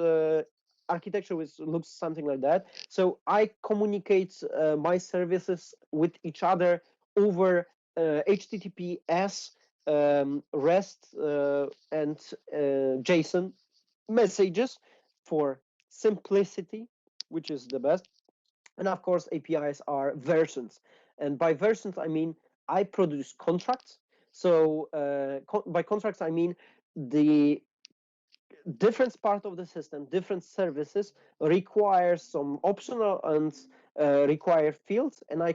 architecture which looks something like that. So I communicate my services with each other over HTTPS, REST, and JSON messages for simplicity, which is the best. And of course, APIs are versions. And by versions, I mean I produce contracts. So by contracts, I mean the different part of the system, different services require some optional and required fields, and I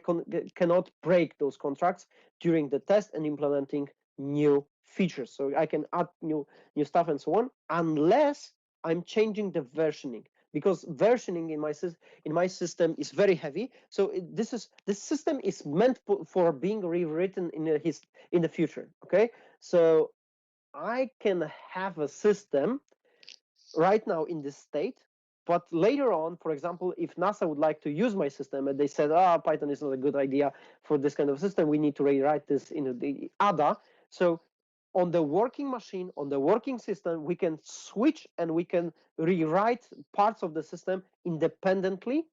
cannot break those contracts during the test and implementing new features. So I can add new stuff and so on, unless I'm changing the versioning, because versioning in my system is very heavy. So this system is meant for being rewritten in the future. Okay, so I can have a system right now in this state, but later on, for example, if NASA would like to use my system and they said, Python is not a good idea for this kind of system, we need to rewrite this in the ADA. So on the working machine, on the working system, we can switch and we can rewrite parts of the system independently.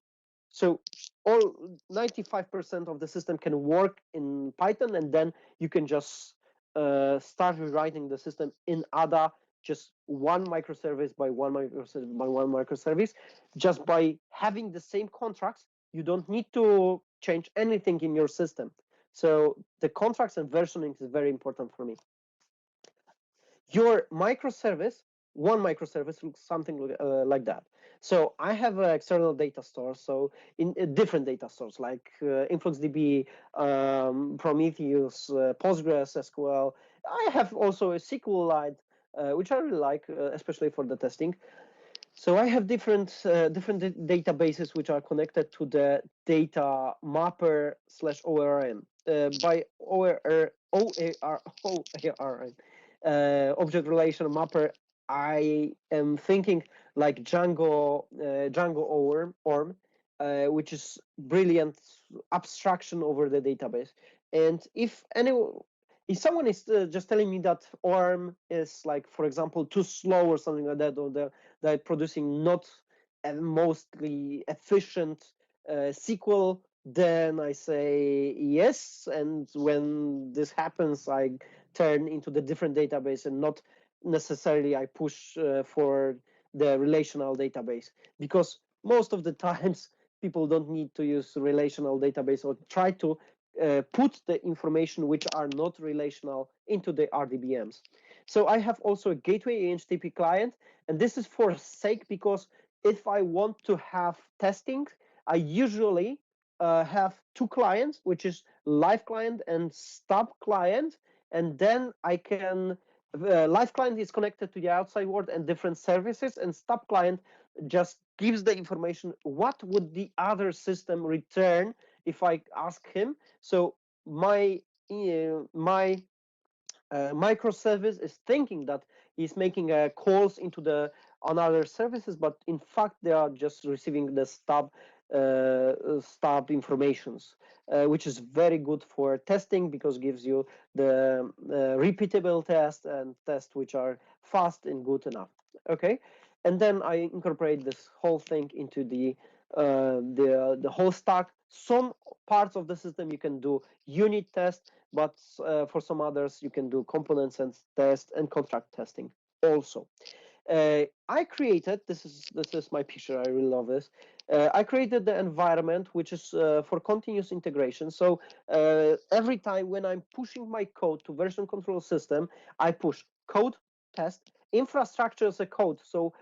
So all 95% of the system can work in Python, and then you can just start rewriting the system in ADA, just one microservice by one microservice by one microservice. Just by having the same contracts, you don't need to change anything in your system. So the contracts and versioning is very important for me. Your microservice, one microservice looks something like that. So I have external data stores, so in different data stores like InfluxDB, Prometheus, Postgres, SQL. I have also a SQLite, which I really like, especially for the testing. So I have different databases which are connected to the data mapper / ORM. By ORM, object relation mapper, I am thinking like Django ORM, which is brilliant abstraction over the database. And if someone is just telling me that ORM is like, for example, too slow or something like that, or they're producing not a mostly efficient SQL, then I say yes. And when this happens, I turn into the different database and not necessarily I push for the relational database, because most of the times people don't need to use relational database or try to put the information which are not relational into the RDBMs. So I have also a gateway HTTP client, and this is for sake because if I want to have testing, I usually have two clients, which is live client and stub client, and then I can live client is connected to the outside world and different services, and stub client just gives the information what would the other system return if I ask him. So my microservice is thinking that he's making calls into the another services, but in fact they are just receiving the stub informations, which is very good for testing because gives you the repeatable test and tests which are fast and good enough. Okay, and then I incorporate this whole thing into the whole stack. Some parts of the system you can do unit test, but for some others you can do components and test and contract testing also. I created, this is my picture, I really love this. I created the environment which is for continuous integration. So every time when I'm pushing my code to version control system, I push code, test, infrastructure as a code. So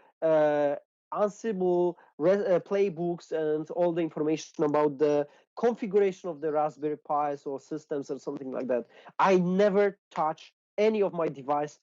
Ansible, playbooks, and all the information about the configuration of the Raspberry Pis or systems or something like that. I never touch any of my device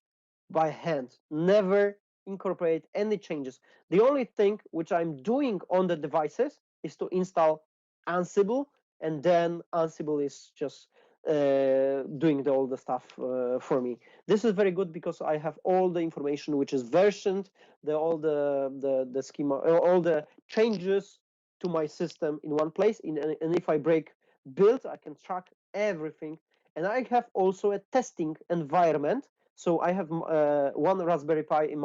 by hand, never incorporate any changes. The only thing which I'm doing on the devices is to install Ansible, and then Ansible is just doing all the stuff for me. This is very good because I have all the information which is versioned, all the schema, all the changes to my system in one place. And if I break build, I can track everything. And I have also a testing environment. So I have one Raspberry Pi in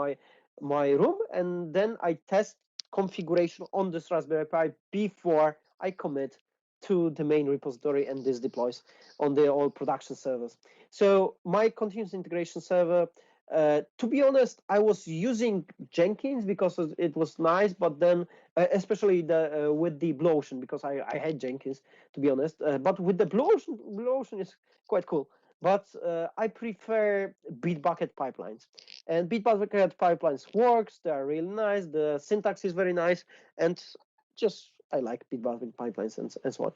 my room, and then I test configuration on this Raspberry Pi before I commit to the main repository, and this deploys on the all production servers. So my continuous integration server, to be honest, I was using Jenkins because it was nice, but then especially with the Blue Ocean, because I had Jenkins, to be honest. But with the Blue Ocean is quite cool. But I prefer Bitbucket pipelines, and Bitbucket pipelines works. They are really nice. The syntax is very nice, and just I like Bitbucket pipelines and so on.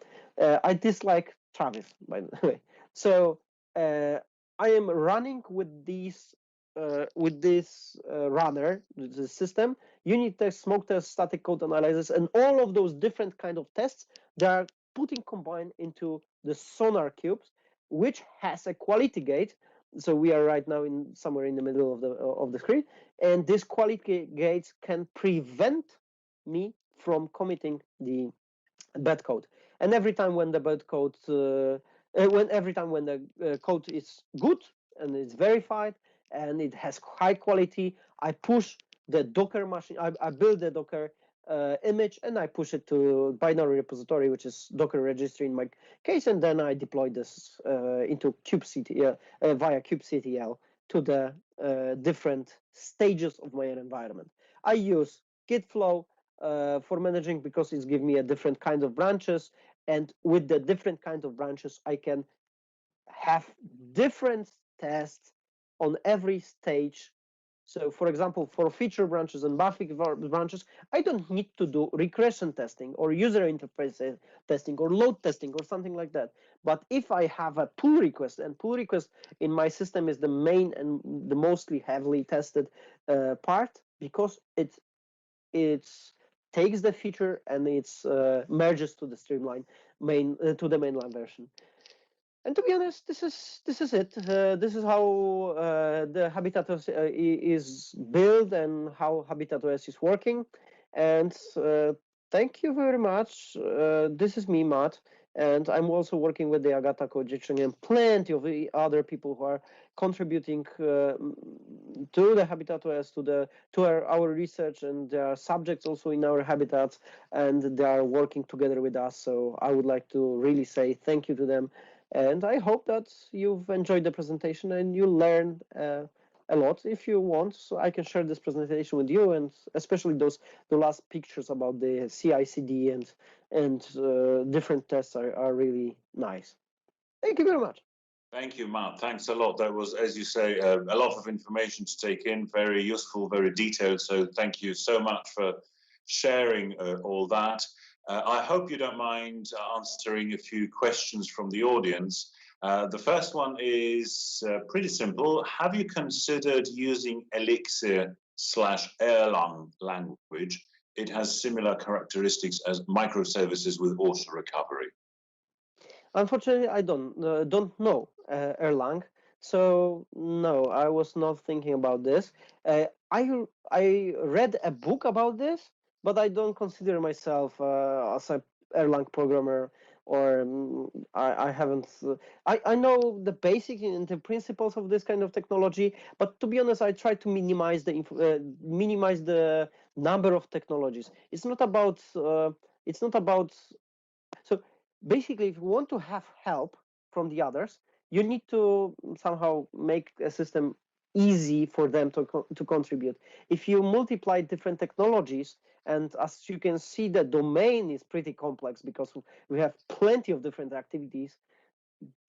I dislike Travis, by the way. So I am running with these this runner, the system, unit test, smoke test, static code analysis, and all of those different kind of tests, they are putting combined into the Sonar cubes, which has a quality gate. So we are right now in somewhere in the middle of the screen, and this quality gates can prevent me from committing the bad code. And every time when the bad code, every time when the code is good and it's verified and it has high quality, I push the Docker machine. I build the Docker image, and I push it to binary repository, which is Docker registry in my case, and then I deploy this into kubectl via kubectl to the different stages of my environment. I use Git flow for managing because it's give me a different kind of branches, and with the different kind of branches, I can have different tests on every stage. So, for example, for feature branches and buffer branches, I don't need to do regression testing or user interface testing or load testing or something like that. But if I have a pull request, and pull request in my system is the main and the mostly heavily tested part, because it takes the feature and it's merges to the streamline to the mainline version. And to be honest, this is it. This is how the HabitatOS is built and how HabitatOS is working. And thank you very much. This is me, Matt, and I'm also working with the Agata Kojic and plenty of the other people who are contributing to the HabitatOS, to our research, and there are subjects also in our habitats, and they are working together with us. So I would like to really say thank you to them. And I hope that you've enjoyed the presentation and you learned a lot. If you want, so I can share this presentation with you, and especially the last pictures about the CI/CD and different tests are really nice. Thank you very much. Thank you, Matt. Thanks a lot. That was, as you say, a lot of information to take in, very useful, very detailed. So thank you so much for sharing all that. I hope you don't mind answering a few questions from the audience. The first one is pretty simple. Have you considered using Elixir/Erlang language? It has similar characteristics as microservices with auto recovery. Unfortunately, I don't know Erlang, so no, I was not thinking about this. I read a book about this, but I don't consider myself as a Erlang programmer, or I haven't. I know the basic and the principles of this kind of technology, but to be honest, I try to minimize the number of technologies. It's not about. So basically, if you want to have help from the others, you need to somehow make a system easy for them to contribute. If you multiply different technologies, and as you can see, the domain is pretty complex because we have plenty of different activities,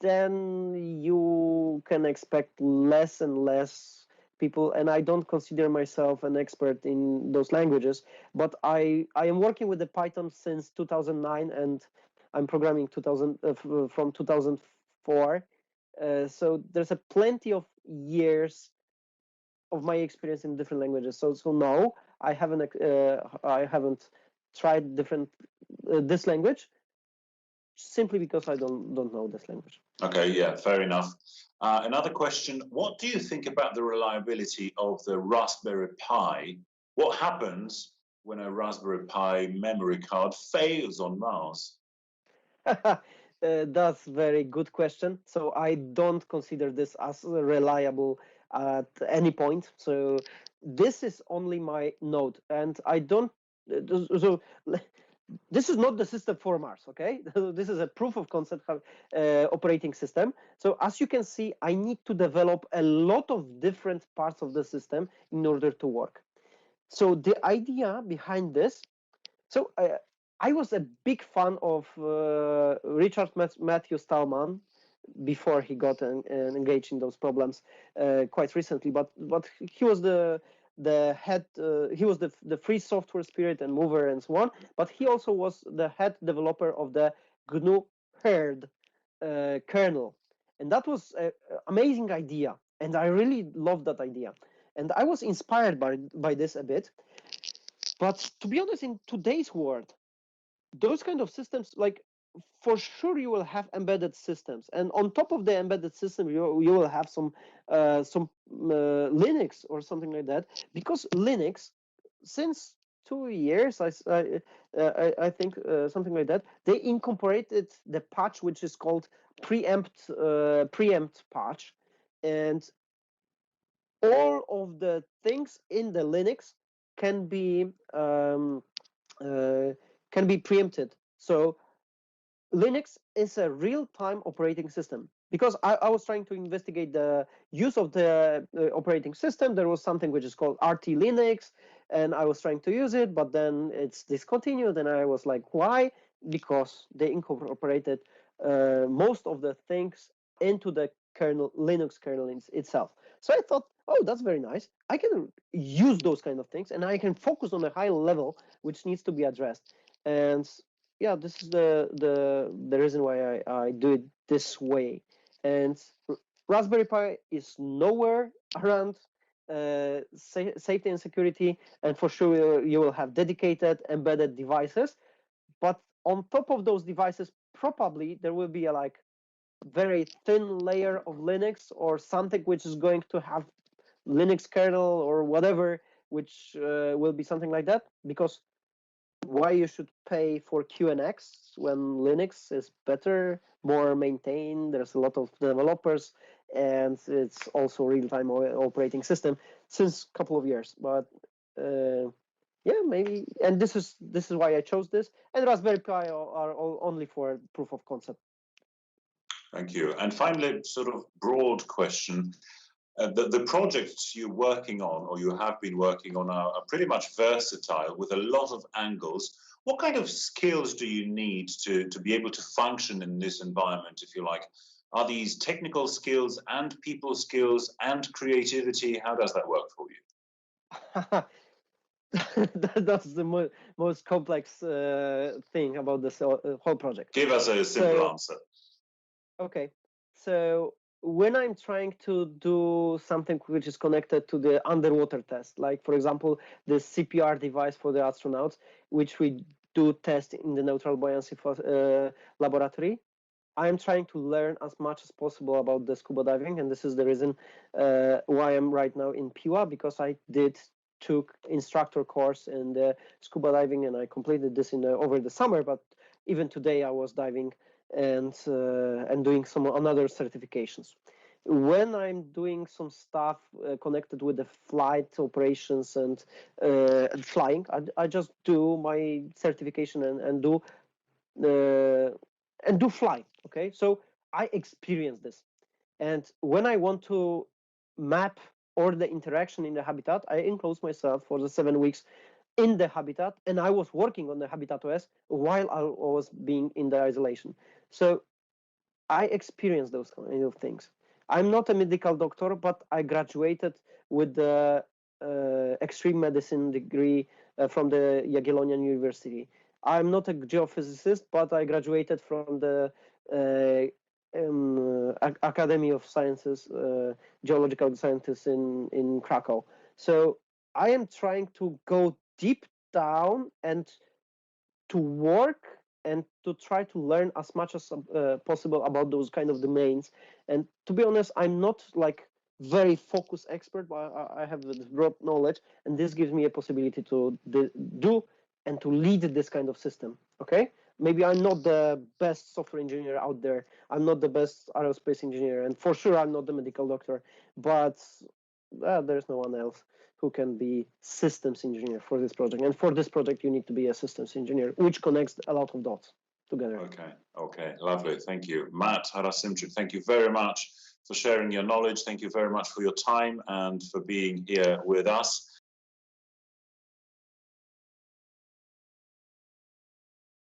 then you can expect less and less people. And I don't consider myself an expert in those languages, but I am working with the Python since 2009, and I'm programming from 2004. So there's a plenty of years of my experience in different languages. So no, I haven't tried this language, simply because I don't know this language. Okay, yeah, fair enough. Another question, what do you think about the reliability of the Raspberry Pi? What happens when a Raspberry Pi memory card fails on Mars? That's a very good question. So I don't consider this as reliable at any point. So this is only my node, and I don't. So this is not the system for Mars, okay? This is a proof of concept operating system. So as you can see, I need to develop a lot of different parts of the system in order to work. So the idea behind this, so I was a big fan of Richard Matthew Stallman before he got engaged in those problems quite recently. But he was the head. He was the free software spirit and mover and so on. But he also was the head developer of the GNU Herd kernel, and that was an amazing idea. And I really loved that idea, and I was inspired by this a bit. But to be honest, in today's world, those kind of systems, like, for sure you will have embedded systems, and on top of the embedded system you will have some Linux or something like that, because Linux, since 2 years, I think something like that, they incorporated the patch which is called preempt patch, and all of the things in the Linux can be preempted. So Linux is a real-time operating system, because I was trying to investigate the use of the operating system. There was something which is called RT Linux, and I was trying to use it, but then it's discontinued, and I was like, why? Because they incorporated most of the things into the kernel, Linux kernel itself. So I thought, oh, that's very nice. I can use those kind of things, and I can focus on a high level which needs to be addressed. And yeah, this is the reason why I do it this way. And Raspberry Pi is nowhere around safety and security, and for sure you will have dedicated embedded devices. But on top of those devices, probably there will be a like very thin layer of Linux or something which is going to have Linux kernel or whatever, which will be something like that. Because why you should pay for QNX when Linux is better, more maintained, there's a lot of developers, and it's also real-time operating system since a couple of years. But yeah, maybe, and this is why I chose this, and Raspberry Pi are only for proof of concept. Thank you. And finally, sort of broad question. The projects you're working on, or you have been working on, are pretty much versatile with a lot of angles. What kind of skills do you need to be able to function in this environment, if you like? Are these technical skills and people skills and creativity? How does that work for you? That's the most complex thing about this whole project. Give us a simple answer. Okay, so when I'm trying to do something which is connected to the underwater test, like for example, the CPR device for the astronauts, which we do test in the neutral buoyancy laboratory, I'm trying to learn as much as possible about the scuba diving, and this is the reason why I'm right now in PIWA, because I took instructor course in the scuba diving, and I completed this over the summer. But even today, I was diving and doing some other certifications. When I'm doing some stuff connected with the flight operations and flying, I just do my certification and do fly. Okay, so I experience this, and when I want to map or the interaction in the habitat, I enclosed myself for the 7 weeks in the habitat, and I was working on the HabitatOS while I was being in the isolation. So I experienced those kind of things. I'm not a medical doctor, but I graduated with the extreme medicine degree from the Jagiellonian University. I'm not a geophysicist, but I graduated from the Academy of Sciences, Geological Sciences in Krakow. So I am trying to go deep down and to work and to try to learn as much as possible about those kind of domains. And to be honest, I'm not like very focused expert, but I have this broad knowledge, and this gives me a possibility to do and to lead this kind of system. Okay, maybe I'm not the best software engineer out there. I'm not the best aerospace engineer, and for sure I'm not the medical doctor, but there's no one else who can be systems engineer for this project. And for this project, you need to be a systems engineer, which connects a lot of dots together. Okay, lovely. Thank you. Matt Harasymczuk, thank you very much for sharing your knowledge. Thank you very much for your time and for being here with us.